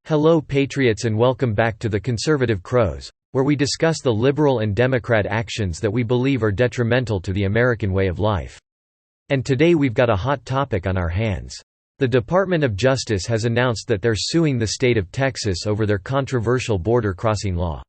Hello patriots, and welcome back to the Conservative Crows, where we discuss the liberal and Democrat actions that we believe are detrimental to the American way of life. And today we've got a hot topic on our hands. The Department of Justice has announced that they're suing the state of Texas over their controversial border crossing law.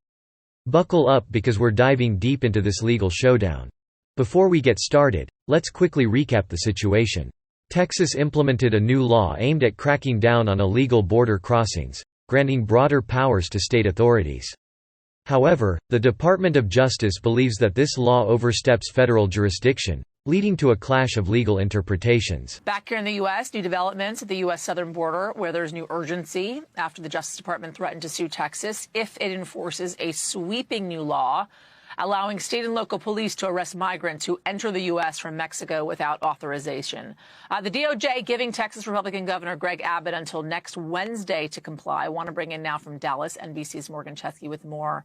Buckle up, because we're diving deep into this legal showdown. Before we get started, let's quickly recap the situation. Texas implemented a new law aimed at cracking down on illegal border crossings, granting broader powers to state authorities. However, the Department of Justice believes that this law oversteps federal jurisdiction, leading to a clash of legal interpretations. Back here in the U.S., new developments at the U.S. southern border, where there's new urgency after the Justice Department threatened to sue Texas if it enforces a sweeping new law allowing state and local police to arrest migrants who enter the U.S. from Mexico without authorization. The DOJ giving Texas Republican Governor Greg Abbott until next Wednesday to comply. I want to bring in now from Dallas, NBC's Morgan Chesky with more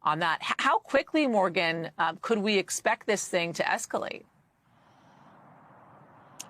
on that. How quickly, Morgan, could we expect this thing to escalate?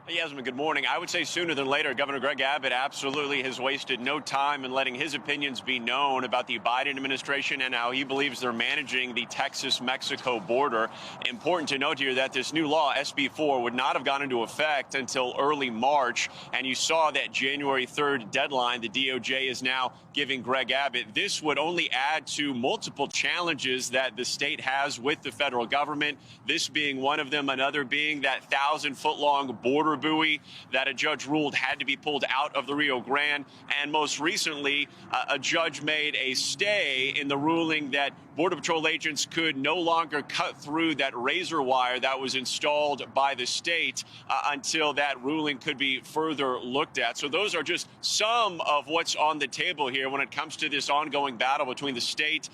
Yasmin, good morning. I would say sooner than later. Governor Greg Abbott absolutely has wasted no time in letting his opinions be known about the Biden administration and how he believes they're managing the Texas-Mexico border. Important to note here that this new law, SB 4, would not have gone into effect until early March, and you saw that January 3rd deadline the DOJ is now giving Greg Abbott. This would only add to multiple challenges that the state has with the federal government, this being one of them, another being that 1,000-foot-long border buoy that a judge ruled had to be pulled out of the Rio Grande. And most recently, a judge made a stay in the ruling that Border Patrol agents could no longer cut through that razor wire that was installed by the state until that ruling could be further looked at. So those are just some of what's on the table here when it comes to this ongoing battle between the state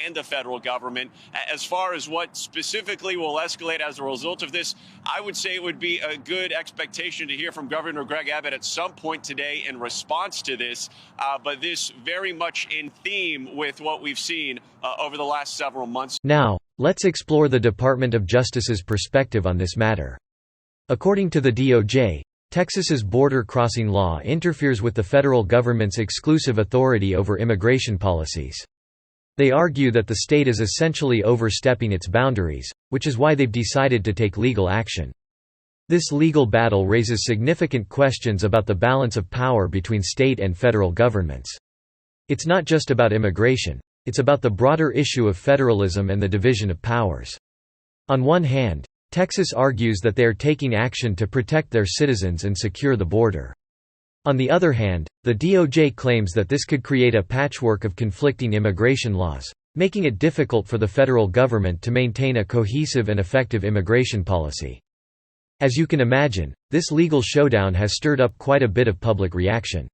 and the federal government. As far as what specifically will escalate as a result of this, I would say it would be a good expectation to hear from Governor Greg Abbott at some point today in response to this, but this very much in theme with what we've seen over the last several months. Now, let's explore the Department of Justice's perspective on this matter. According to the DOJ, Texas's border crossing law interferes with the federal government's exclusive authority over immigration policies. They argue that the state is essentially overstepping its boundaries, which is why they've decided to take legal action. This legal battle raises significant questions about the balance of power between state and federal governments. It's not just about immigration. It's about the broader issue of federalism and the division of powers. On one hand, Texas argues that they are taking action to protect their citizens and secure the border. On the other hand, the DOJ claims that this could create a patchwork of conflicting immigration laws, making it difficult for the federal government to maintain a cohesive and effective immigration policy. As you can imagine, this legal showdown has stirred up quite a bit of public reaction.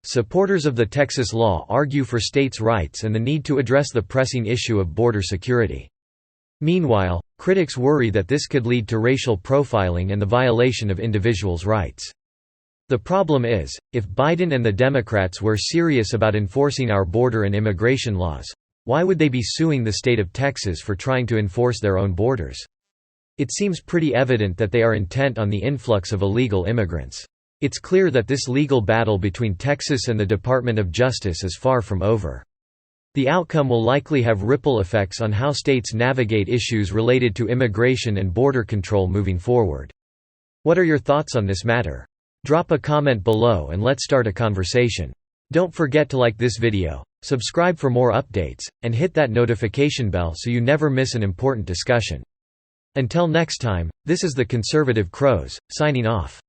Supporters of the Texas law argue for states' rights and the need to address the pressing issue of border security. Meanwhile, critics worry that this could lead to racial profiling and the violation of individuals' rights. The problem is, if Biden and the Democrats were serious about enforcing our border and immigration laws, why would they be suing the state of Texas for trying to enforce their own borders? It seems pretty evident that they are intent on the influx of illegal immigrants. It's clear that this legal battle between Texas and the Department of Justice is far from over. The outcome will likely have ripple effects on how states navigate issues related to immigration and border control moving forward. What are your thoughts on this matter? Drop a comment below and let's start a conversation. Don't forget to like this video, subscribe for more updates, and hit that notification bell so you never miss an important discussion. Until next time, this is the Conservative Crows, signing off.